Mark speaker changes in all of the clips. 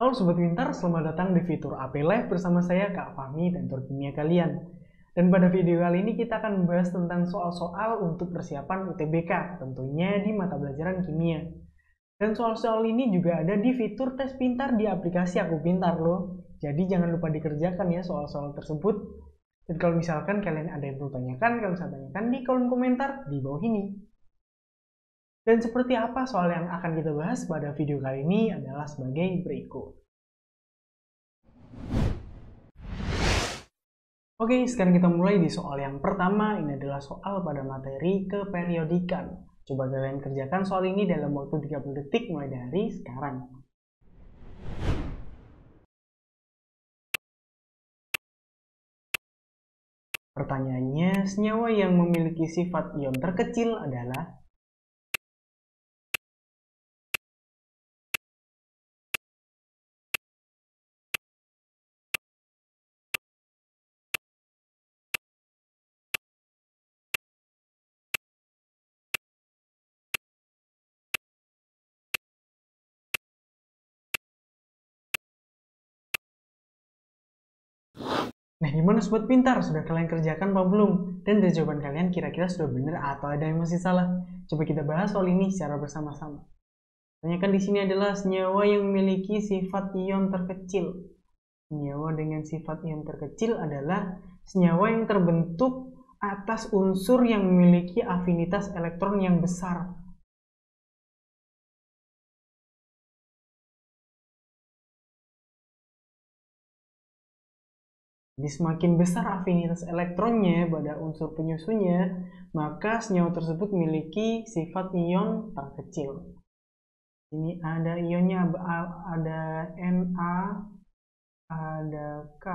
Speaker 1: Halo Sobat Pintar, selamat datang di fitur AP Live bersama saya Kak Fahmi dan tutor kimia kalian. Dan pada video kali ini kita akan membahas tentang soal-soal untuk persiapan UTBK, tentunya di mata pelajaran kimia. Dan soal-soal ini juga ada di fitur tes pintar di aplikasi Aku Pintar loh. Jadi jangan lupa dikerjakan ya soal-soal tersebut. Dan kalau misalkan kalian ada yang perlu tanyakan, kalian bisa tanyakan di kolom komentar di bawah ini. Dan seperti apa soal yang akan kita bahas pada video kali ini adalah sebagai berikut. Oke, sekarang kita mulai di soal yang pertama. Ini adalah soal pada materi keperiodikan. Coba kalian kerjakan soal ini dalam waktu 30 detik mulai dari sekarang. Pertanyaannya, senyawa yang memiliki sifat ion terkecil adalah Nah, gimana Sobat Pintar? Sudah kalian kerjakan apa belum? Dan dari jawaban kalian kira-kira sudah benar atau ada yang masih salah? Coba kita bahas soal ini secara bersama-sama. Tanyakan di sini adalah senyawa yang memiliki sifat ion terkecil. Senyawa dengan sifat ion terkecil adalah senyawa yang terbentuk atas unsur yang memiliki afinitas elektron yang besar. Jadi semakin besar afinitas elektronnya pada unsur penyusunnya, maka senyawa tersebut memiliki sifat ion terkecil. Ini ada ionnya, ada Na, ada K,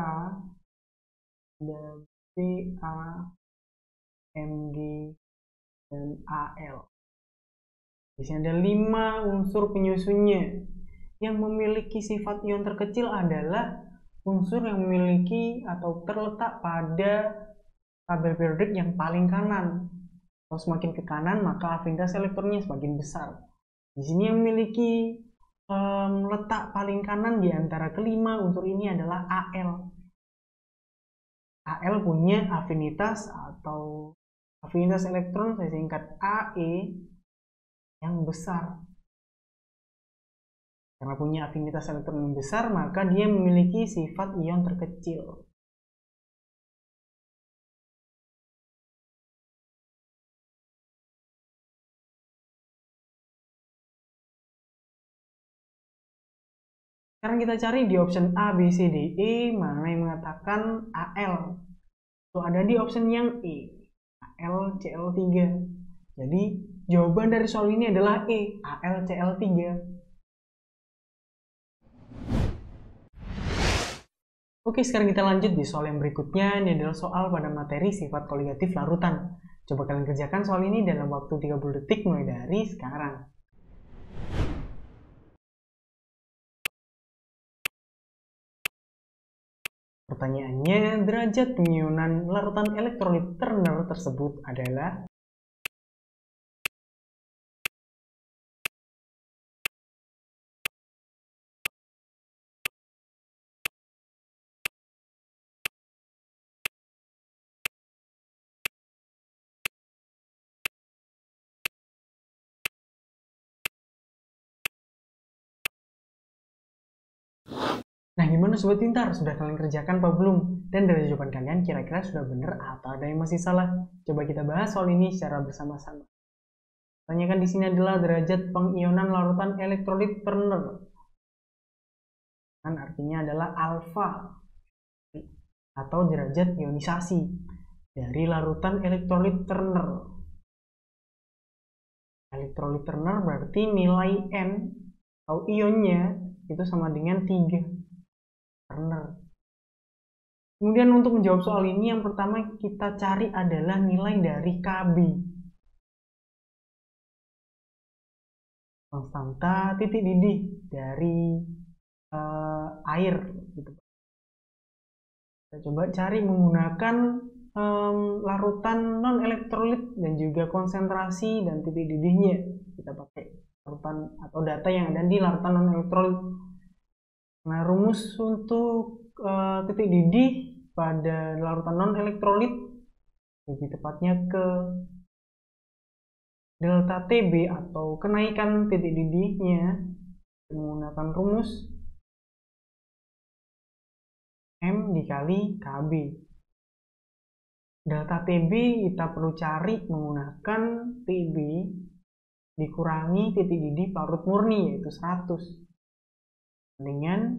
Speaker 1: ada Ba, Mg, dan Al. Di sini ada 5 unsur penyusunnya. Yang memiliki sifat ion terkecil adalah unsur yang memiliki atau terletak pada tabel periodik yang paling kanan. Kalau semakin ke kanan, maka afinitas elektronnya semakin besar. Di sini yang memiliki letak paling kanan di antara kelima unsur ini adalah Al. Al punya afinitas atau afinitas elektron, saya singkat Ae, yang besar. Karena punya afinitas elektron yang besar, maka dia memiliki sifat ion terkecil. Sekarang kita cari di option A, B, C, D, E, mana yang mengatakan Al. Itu ada di option yang E, AlCl3. Jadi jawaban dari soal ini adalah E, AlCl3. Oke, sekarang kita lanjut di soal yang berikutnya. Ini adalah soal pada materi sifat koligatif larutan. Coba kalian kerjakan soal ini dalam waktu 30 detik mulai dari sekarang. Pertanyaannya, derajat penyusunan larutan elektrolit Turner tersebut adalah Nah, gimana Sobat Pintar? Sudah kalian kerjakan apa belum? Dan dari jawaban kalian kira-kira sudah benar atau ada yang masih salah? Coba kita bahas soal ini secara bersama-sama. Tanyakan di sini adalah derajat pengionan larutan elektrolit Turner. Kan artinya adalah alfa atau derajat ionisasi dari larutan elektrolit Turner. Elektrolit Turner berarti nilai N atau ionnya itu sama dengan 3. Turner. Kemudian untuk menjawab soal ini, yang pertama kita cari adalah nilai dari Kb. Konstanta titik didih dari air. Gitu. Kita coba cari menggunakan larutan non-elektrolit dan juga konsentrasi dan titik didihnya. Kita pakai larutan atau data yang ada di larutan non-elektrolit. Nah, rumus untuk titik didih pada larutan non-elektrolit, lebih tepatnya ke delta TB atau kenaikan titik didihnya, menggunakan rumus M dikali KB. Delta TB kita perlu cari menggunakan TB dikurangi titik didih parut murni, yaitu 100. Dengan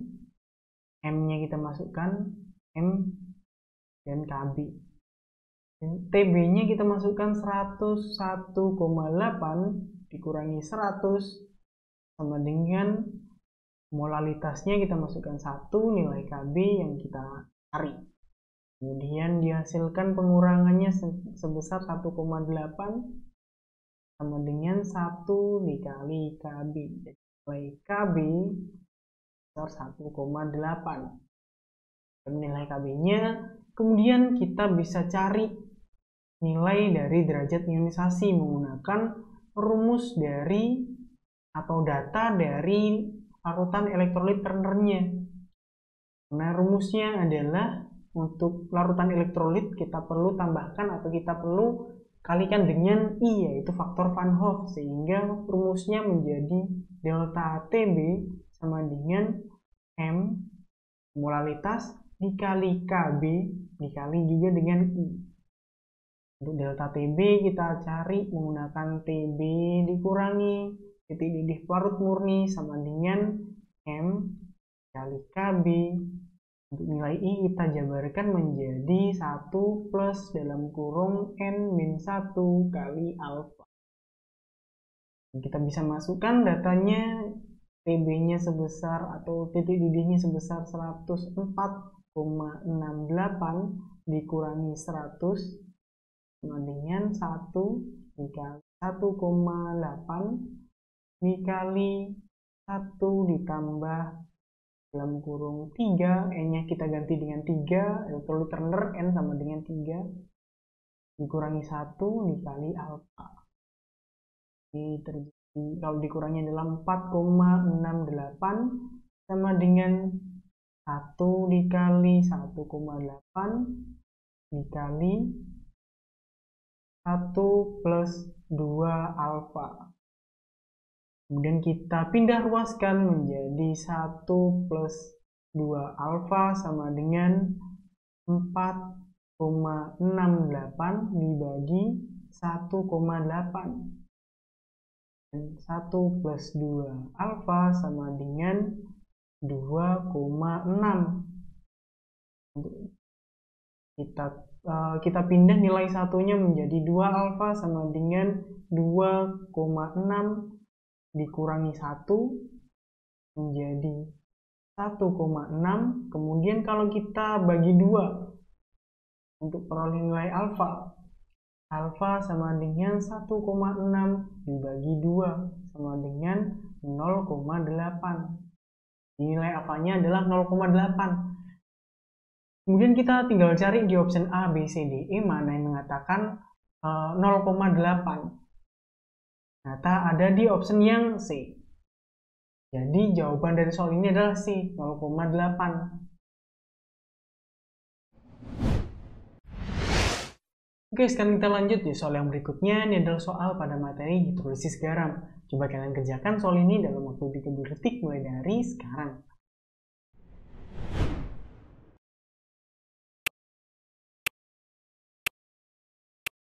Speaker 1: M-nya kita masukkan M dan KB. TB-nya kita masukkan 101,8 dikurangi 100 sama dengan molalitasnya kita masukkan 1, nilai KB yang kita cari. Kemudian dihasilkan pengurangannya sebesar 1,8 sama dengan 1 dikali KB. Jadi nilai KB sebesar 1,8. Nilai KB-nya, kemudian kita bisa cari nilai dari derajat ionisasi menggunakan rumus dari atau data dari larutan elektrolit Turner-nya. Nah, rumusnya adalah untuk larutan elektrolit kita perlu tambahkan atau kita perlu kalikan dengan I, yaitu faktor Van Hoff, sehingga rumusnya menjadi delta TB sama dengan M molalitas dikali KB dikali juga dengan I. Untuk delta TB kita cari menggunakan TB dikurangi titik didih parut murni sama dengan M kali KB. Untuk nilai I kita jabarkan menjadi 1 plus dalam kurung N-1 kali alfa. Kita bisa masukkan datanya, TB-nya sebesar atau titik didihnya sebesar 104,68 dikurangi 100 sama dengan 1 dikali 1,8 dikali 1 ditambah dalam kurung 3, N-nya kita ganti dengan 3, elektrolit Turner N sama dengan 3 dikurangi 1 dikali alfa. Ini terjadi kalau dikurangi dalam 4,68 sama dengan 1 dikali 1,8 dikali 1 plus 2 alfa. Kemudian kita pindah ruaskan menjadi 1 plus 2 alfa sama dengan 4,68 dibagi 1,8. Dan 1 plus 2 alfa sama dengan 2,6. Kita pindah nilai satunya menjadi 2 alfa sama dengan 2,6 dikurangi 1 menjadi 1,6. Kemudian kalau kita bagi 2 untuk peroleh nilai alfa sama dengan 1,6 dibagi 2 sama dengan 0,8. Nilai alfanya adalah 0,8. Kemudian kita tinggal cari di option A, B, C, D, E mana yang mengatakan 0,8. Ternyata ada di option yang C. Jadi jawaban dari soal ini adalah C, 0,8. Oke, sekarang kita lanjut di soal yang berikutnya. Ini adalah soal pada materi hidrolisis garam. Coba kalian kerjakan soal ini dalam waktu 30 detik mulai dari sekarang.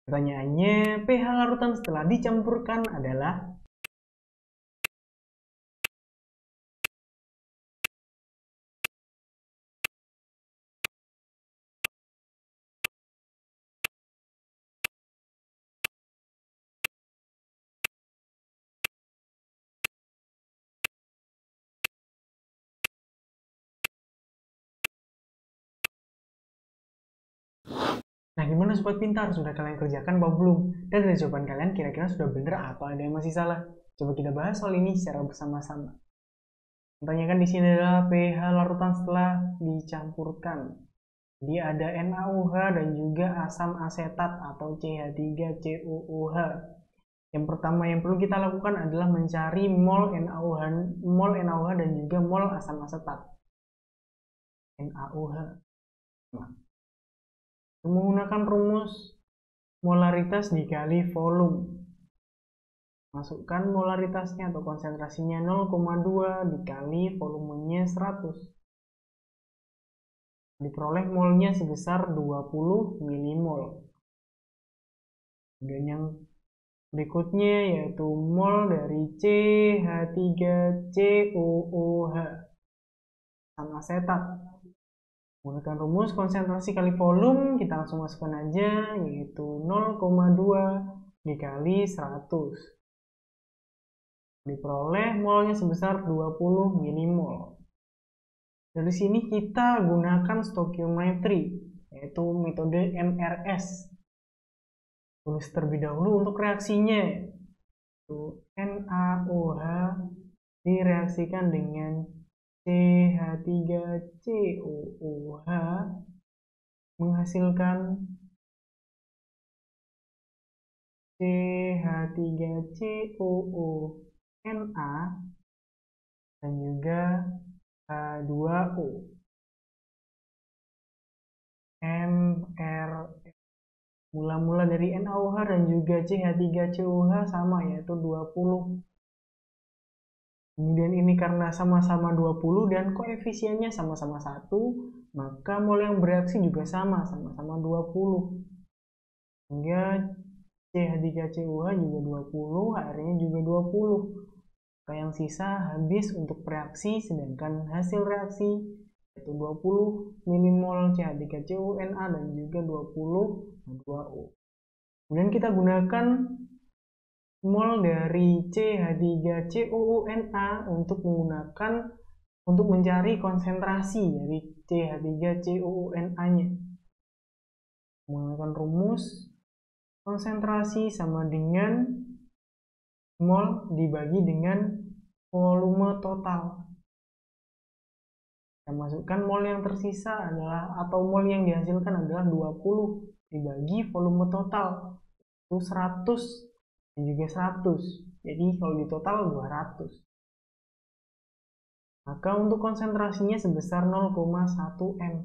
Speaker 1: Pertanyaannya, pH larutan setelah dicampurkan adalah Nah, gimana sobat pintar? Sudah kalian kerjakan apa belum? Dan dari jawaban kalian kira-kira sudah benar atau ada yang masih salah? Coba kita bahas soal ini secara bersama-sama. Pertanyakan di sini adalah pH larutan setelah dicampurkan. Jadi ada NaOH dan juga asam asetat atau CH3COOH. Yang pertama yang perlu kita lakukan adalah mencari mol NaOH dan juga mol asam asetat. NaOH. Nah, menggunakan rumus molaritas dikali volume. Masukkan molaritasnya atau konsentrasinya 0,2 dikali volumenya 100. Diperoleh molnya sebesar 20 milimol. Dan yang berikutnya yaitu mol dari CH3COOH sama asetat. Menggunakan rumus konsentrasi kali volume, kita langsung masukkan aja, yaitu 0,2 dikali 100. Diperoleh molnya sebesar 20 milimol. Dari sini kita gunakan stoikiometri, yaitu metode MRS. Tulis terlebih dahulu untuk reaksinya. NaOH direaksikan dengan CH3COOH menghasilkan CH3COO Na dan juga H2O. MR mula-mula dari NaOH dan juga CH3COOH sama, yaitu 20. Kemudian ini karena sama-sama 20 dan koefisiennya sama-sama 1, maka mol yang bereaksi juga sama-sama 20. Hingga CH3COOH juga 20, HR-nya juga 20. Maka yang sisa habis untuk reaksi, sedangkan hasil reaksi yaitu 20 milimol CH3CONA dan juga 20 H2O. Kemudian kita gunakan mol dari CH3COONA untuk mencari konsentrasi dari CH3COONA-nya. Menggunakan rumus konsentrasi sama dengan mol dibagi dengan volume total. Kita masukkan mol yang tersisa adalah, atau mol yang dihasilkan adalah 20 dibagi volume total, itu 100 dan juga 100. Jadi kalau di total 200. Maka untuk konsentrasinya sebesar 0,1 m.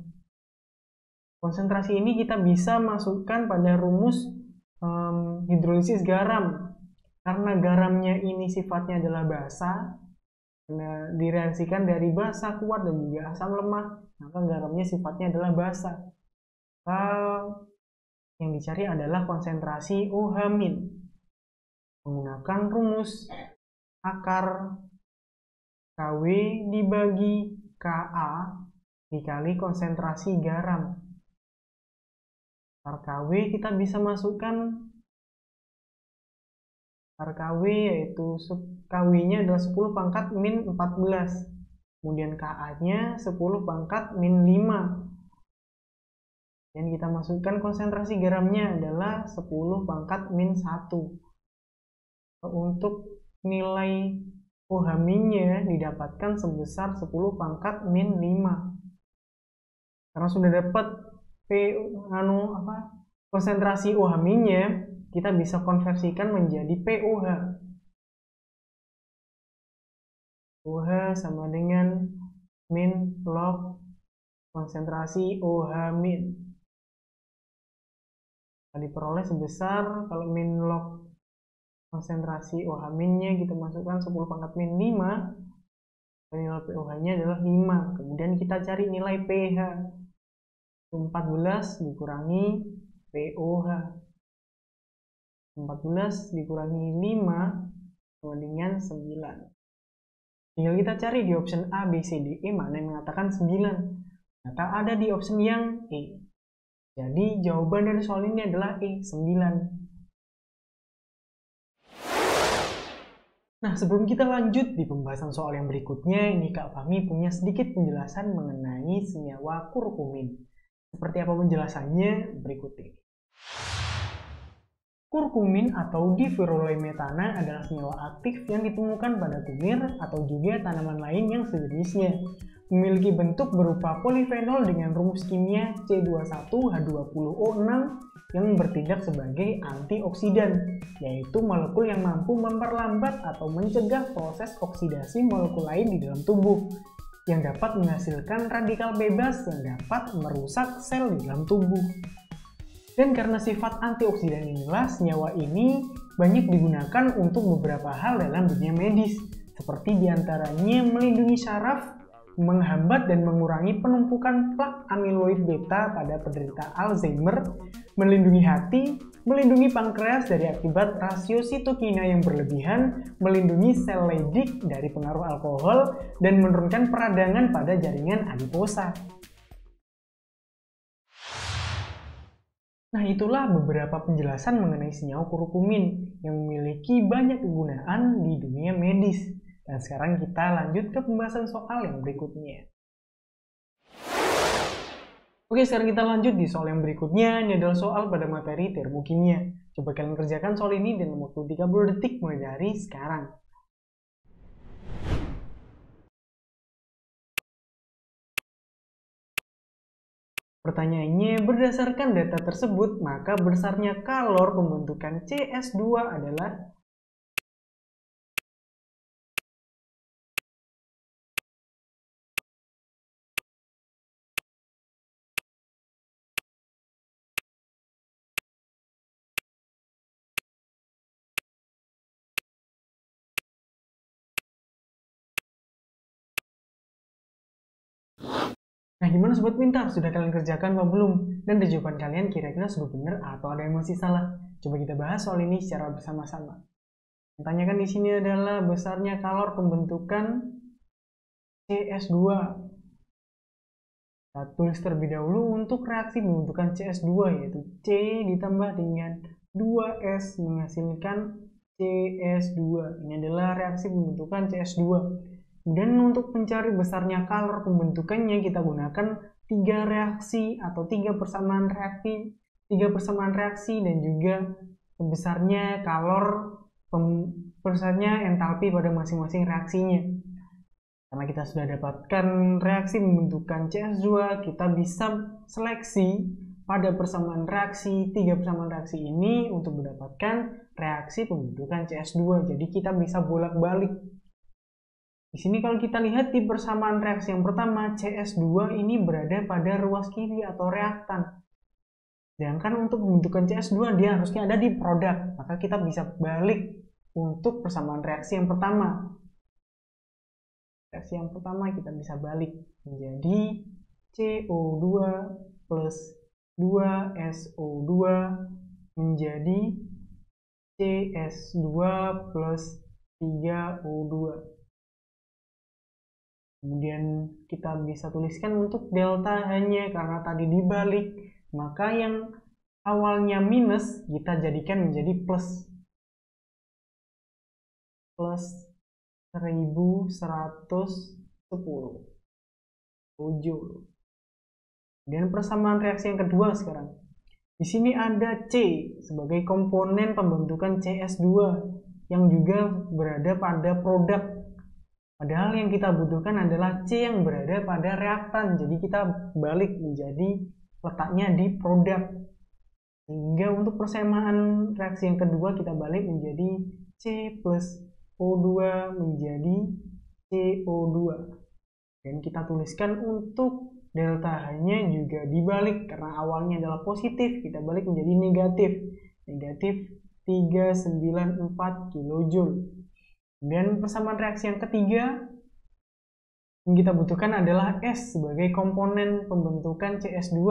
Speaker 1: Konsentrasi ini kita bisa masukkan pada rumus hidrolisis garam. Karena garamnya ini sifatnya adalah basa, direaksikan dari basa kuat dan juga asam lemah, maka garamnya sifatnya adalah basa. Maka yang dicari adalah konsentrasi OH-. Menggunakan rumus akar Kw dibagi Ka dikali konsentrasi garam. Akar Kw kita bisa masukkan Kw yaitu Kw-nya adalah 10 pangkat min 14. Kemudian Ka-nya 10 pangkat min 5. Dan kita masukkan konsentrasi garamnya adalah 10 pangkat min 1. Untuk nilai OH-nya didapatkan sebesar 10 pangkat min 5. Karena sudah dapat konsentrasi OH-nya, kita bisa konversikan menjadi POH. OH sama dengan min log konsentrasi OH min. Diperoleh sebesar, kalau min log konsentrasi OH minnya kita masukkan 10 pangkat min 5, nilai POH-nya adalah 5. Kemudian kita cari nilai pH. 14 dikurangi POH. 14 dikurangi 5 sama dengan 9. Tinggal kita cari di option A, B, C, D, E mana yang mengatakan 9. Ternyata ada di option yang E. Jadi jawaban dari soal ini adalah E, 9. Nah, sebelum kita lanjut di pembahasan soal yang berikutnya, ini Kak Fahmi punya sedikit penjelasan mengenai senyawa kurkumin. Seperti apa penjelasannya berikut ini. Kurkumin atau difirolaimetana adalah senyawa aktif yang ditemukan pada kumir atau juga tanaman lain yang sejenisnya. Memiliki bentuk berupa polifenol dengan rumus kimia C21H20O6 yang bertindak sebagai antioksidan, yaitu molekul yang mampu memperlambat atau mencegah proses oksidasi molekul lain di dalam tubuh. yang dapat menghasilkan radikal bebas yang dapat merusak sel di dalam tubuh. Dan karena sifat antioksidan inilah, senyawa ini banyak digunakan untuk beberapa hal dalam dunia medis, seperti diantaranya melindungi saraf, menghambat dan mengurangi penumpukan plak amiloid beta pada penderita Alzheimer, melindungi hati, melindungi pankreas dari akibat rasio sitokina yang berlebihan, melindungi sel Leydig dari pengaruh alkohol, dan menurunkan peradangan pada jaringan adiposa. Nah, itulah beberapa penjelasan mengenai senyawa kurkumin yang memiliki banyak kegunaan di dunia medis. Dan sekarang kita lanjut ke pembahasan soal yang berikutnya. Oke, sekarang kita lanjut di soal yang berikutnya. Ini adalah soal pada materi termokimia. Coba kalian kerjakan soal ini dalam waktu 30 detik mulai dari sekarang. Pertanyaannya, berdasarkan data tersebut, maka besarnya kalor pembentukan CS2 adalah Nah, gimana sobat pintar? Sudah kalian kerjakan atau belum? Dan jawaban kalian kira-kira sudah benar atau ada yang masih salah? Coba kita bahas soal ini secara bersama-sama. Yang tanyakan di sini adalah besarnya kalor pembentukan CS2. Kita tulis terlebih dahulu untuk reaksi pembentukan CS2, yaitu C ditambah dengan 2S menghasilkan CS2. Ini adalah reaksi pembentukan CS2. Dan untuk mencari besarnya kalor pembentukannya, kita gunakan 3 reaksi atau 3 persamaan reaksi dan juga besarnya kalor, besarnya entalpi pada masing-masing reaksinya. Karena kita sudah dapatkan reaksi pembentukan CS2, kita bisa seleksi pada persamaan reaksi, 3 persamaan reaksi ini untuk mendapatkan reaksi pembentukan CS2. Jadi kita bisa bolak-balik. Di sini kalau kita lihat di persamaan reaksi yang pertama, CS2 ini berada pada ruas kiri atau reaktan. Sedangkan untuk pembentukan CS2 dia harusnya ada di produk. Maka kita bisa balik untuk persamaan reaksi yang pertama. Reaksi yang pertama kita bisa balik menjadi CO2 plus 2SO2 menjadi CS2 plus 3O2. Kemudian kita bisa tuliskan untuk delta hanya karena tadi dibalik, maka yang awalnya minus kita jadikan menjadi plus 1110 joule. Dan persamaan reaksi yang kedua sekarang. Di sini ada C sebagai komponen pembentukan CS2 yang juga berada pada produk. Padahal yang kita butuhkan adalah C yang berada pada reaktan. Jadi kita balik menjadi letaknya di produk. Sehingga untuk persamaan reaksi yang kedua kita balik menjadi C plus O2 menjadi CO2. Dan kita tuliskan untuk delta H-nya juga dibalik. Karena awalnya adalah positif, kita balik menjadi negatif. Negatif 394 kJ. Dan persamaan reaksi yang ketiga yang kita butuhkan adalah S sebagai komponen pembentukan CS2.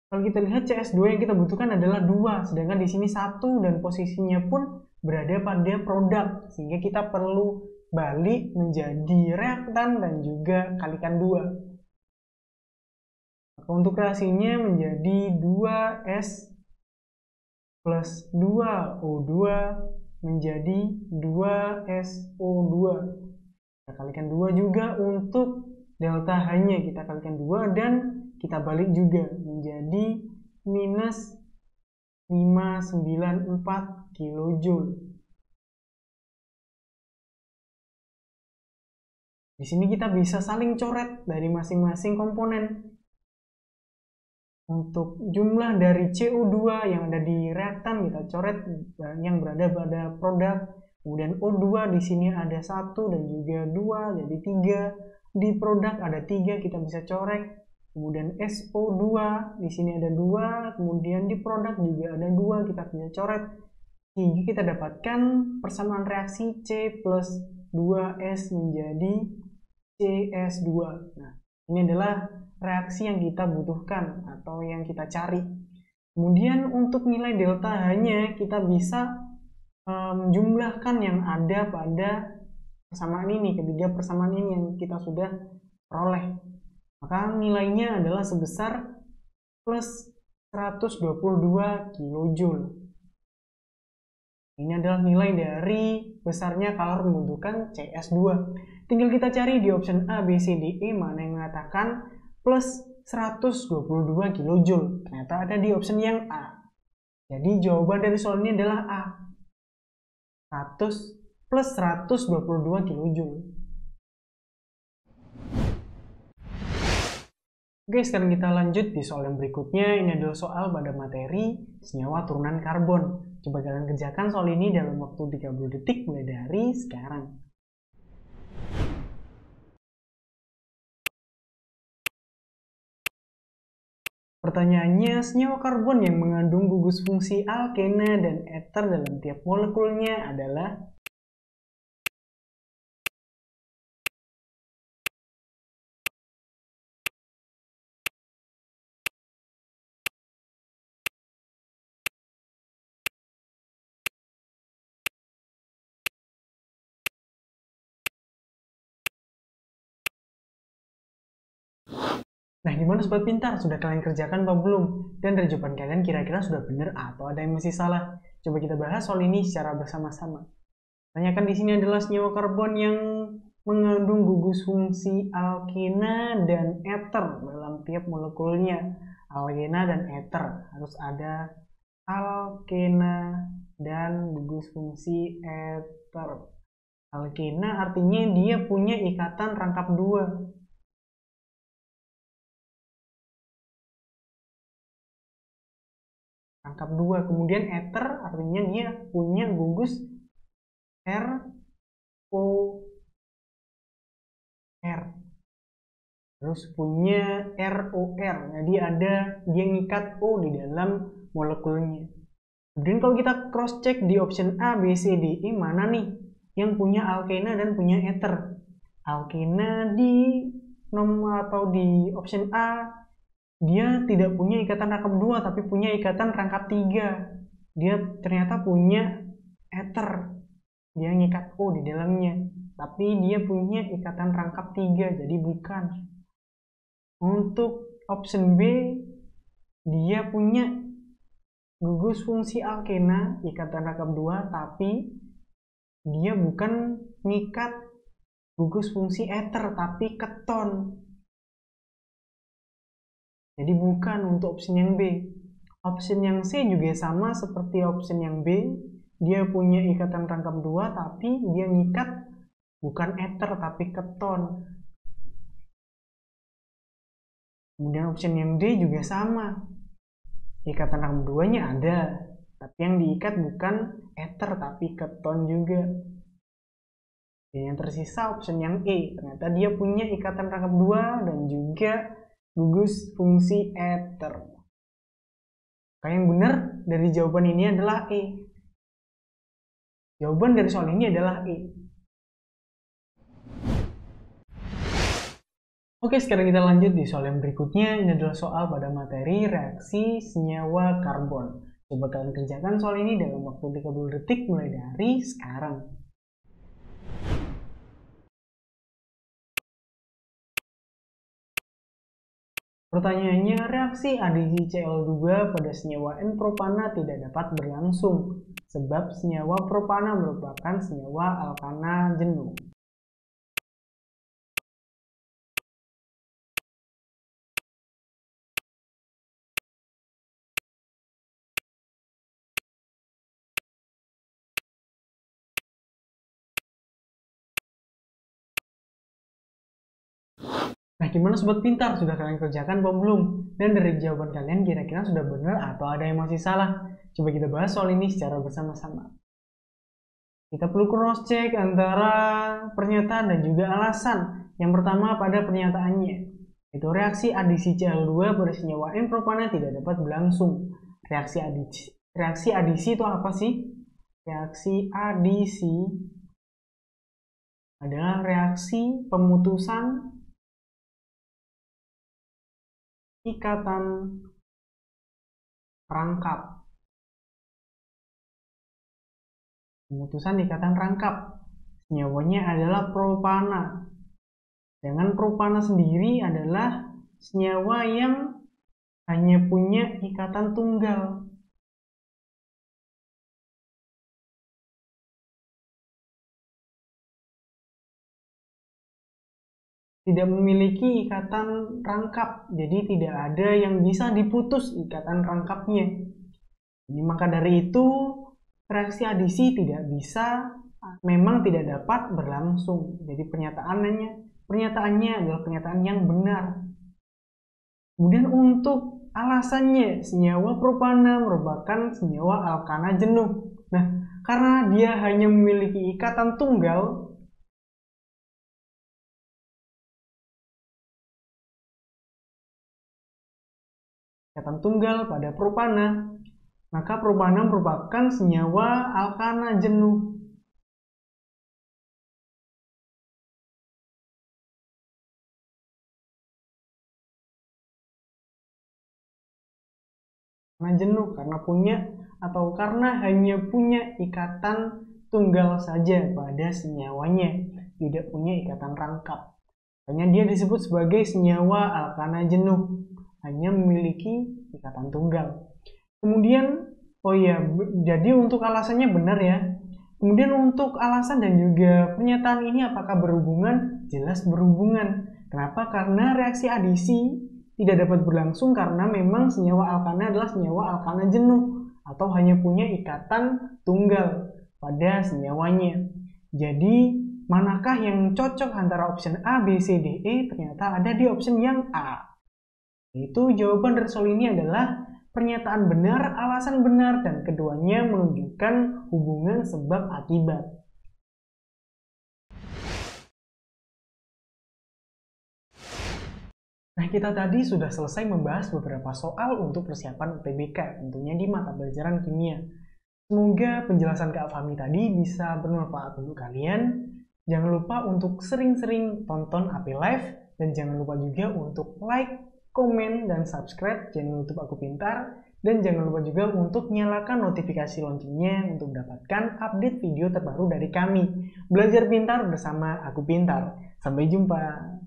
Speaker 1: Kalau kita lihat CS2 yang kita butuhkan adalah 2, sedangkan di sini 1 dan posisinya pun berada pada produk, sehingga kita perlu balik menjadi reaktan dan juga kalikan 2. Maka untuk reaksinya menjadi 2S plus 2O2 menjadi 2SO2. Kita kalikan 2 juga untuk delta H-nya, kita kalikan 2 dan kita balik juga menjadi minus 594 kJ. Di sini kita bisa saling coret dari masing-masing komponen. Untuk jumlah dari CO2 yang ada di reaktan kita coret yang berada pada produk. Kemudian O2 di sini ada 1 dan juga 2 jadi 3. di produk ada 3, kita bisa coret. Kemudian SO2, di sini ada 2, kemudian di produk juga ada 2, kita bisa coret. Sehingga kita dapatkan persamaan reaksi C plus 2S menjadi CS2. Nah, ini adalah reaksi yang kita butuhkan atau yang kita cari. Kemudian untuk nilai delta H-nya kita bisa jumlahkan yang ada pada persamaan ini, ketiga persamaan ini yang kita sudah peroleh. Maka nilainya adalah sebesar plus 122 kJ. Ini adalah nilai dari besarnya kalor membutuhkan CS2. Tinggal kita cari di option A, B, C, D, E mana yang mengatakan plus 122 kJ. Ternyata ada di option yang A. Jadi jawaban dari soal ini adalah A. 100 plus 122 kJ. Oke, sekarang kita lanjut di soal yang berikutnya. Ini adalah soal pada materi senyawa turunan karbon. Coba kalian kerjakan soal ini dalam waktu 30 detik mulai dari sekarang. Pertanyaannya, senyawa karbon yang mengandung gugus fungsi alkena dan eter dalam tiap molekulnya adalah Nah, gimana sobat pintar? Sudah kalian kerjakan apa belum? Dan dari jawaban kalian kira-kira sudah benar atau ada yang masih salah? Coba kita bahas soal ini secara bersama-sama. Tanyakan di sini adalah senyawa karbon yang mengandung gugus fungsi alkena dan eter dalam tiap molekulnya. Alkena dan eter harus ada alkena dan gugus fungsi eter. Alkena artinya dia punya ikatan rangkap 2. Rangkap 2. Kemudian eter artinya dia punya gugus ROR. Terus punya ROR. Jadi dia ngikat O di dalam molekulnya. Kemudian kalau kita cross check di option A, B, C, D, E mana nih yang punya alkena dan punya eter? Alkena di nomor atau di option A dia tidak punya ikatan rangkap 2 tapi punya ikatan rangkap 3. Dia ternyata punya eter. Dia ngikat O di dalamnya. Tapi dia punya ikatan rangkap 3, jadi bukan. Untuk option B, dia punya gugus fungsi alkena, ikatan rangkap 2, tapi dia bukan ngikat gugus fungsi eter, tapi keton. Jadi bukan untuk option yang B. Option yang C juga sama seperti option yang B. Dia punya ikatan rangkap 2, tapi dia ngikat bukan eter, tapi keton. Kemudian option yang D juga sama. Ikatan rangkap 2-nya ada, tapi yang diikat bukan eter, tapi keton juga. Dan yang tersisa option yang E. Ternyata dia punya ikatan rangkap 2 dan juga gugus fungsi eter. Maka yang benar dari jawaban ini adalah E. Jawaban dari soal ini adalah E. Oke, sekarang kita lanjut di soal yang berikutnya. Ini adalah soal pada materi reaksi senyawa karbon. Coba kalian kerjakan soal ini dalam waktu 30 detik mulai dari sekarang. Pertanyaannya, reaksi AdCl2 pada senyawa N-propana tidak dapat berlangsung sebab senyawa propana merupakan senyawa alkana jenuh. Nah, gimana sobat pintar? Sudah kalian kerjakan apa belum? Dan dari jawaban kalian kira-kira sudah benar atau ada yang masih salah? Coba kita bahas soal ini secara bersama-sama. Kita perlu cross check antara pernyataan dan juga alasan. Yang pertama pada pernyataannya, itu reaksi adisi Cl2 pada senyawa N-propana tidak dapat berlangsung. Reaksi adisi itu apa sih? Reaksi adisi adalah reaksi pemutusan ikatan rangkap. Pemutusan ikatan rangkap. Senyawanya adalah propana. Sedangkan propana sendiri adalah senyawa yang hanya punya ikatan tunggal. Tidak memiliki ikatan rangkap, jadi tidak ada yang bisa diputus ikatan rangkapnya. Jadi, maka dari itu reaksi adisi memang tidak dapat berlangsung. Jadi pernyataannya adalah pernyataan yang benar. Kemudian untuk alasannya, senyawa propana merupakan senyawa alkana jenuh. Nah, karena dia hanya memiliki ikatan tunggal, pada propana, maka propana merupakan senyawa alkana jenuh. Karena jenuh, karena hanya punya ikatan tunggal saja pada senyawanya, tidak punya ikatan rangkap. Makanya dia disebut sebagai senyawa alkana jenuh, hanya memiliki ikatan tunggal. Kemudian, jadi untuk alasannya benar ya. Kemudian untuk alasan dan juga pernyataan ini apakah berhubungan? Jelas berhubungan. Kenapa? Karena reaksi adisi tidak dapat berlangsung karena memang senyawa alkana adalah senyawa alkana jenuh atau hanya punya ikatan tunggal pada senyawanya. Jadi, manakah yang cocok antara option A, B, C, D, E? Ternyata ada di option yang A. Itu jawaban dari soal ini adalah pernyataan benar, alasan benar, dan keduanya menunjukkan hubungan sebab akibat. Nah, kita tadi sudah selesai membahas beberapa soal untuk persiapan UTBK, tentunya di mata pelajaran kimia. Semoga penjelasan Kak Fahmi tadi bisa bermanfaat untuk kalian. Jangan lupa untuk sering-sering tonton AP Live, dan jangan lupa juga untuk like, komen, dan subscribe channel YouTube Aku Pintar. Dan jangan lupa juga untuk nyalakan notifikasi loncengnya untuk mendapatkan update video terbaru dari kami. Belajar pintar bersama Aku Pintar. Sampai jumpa.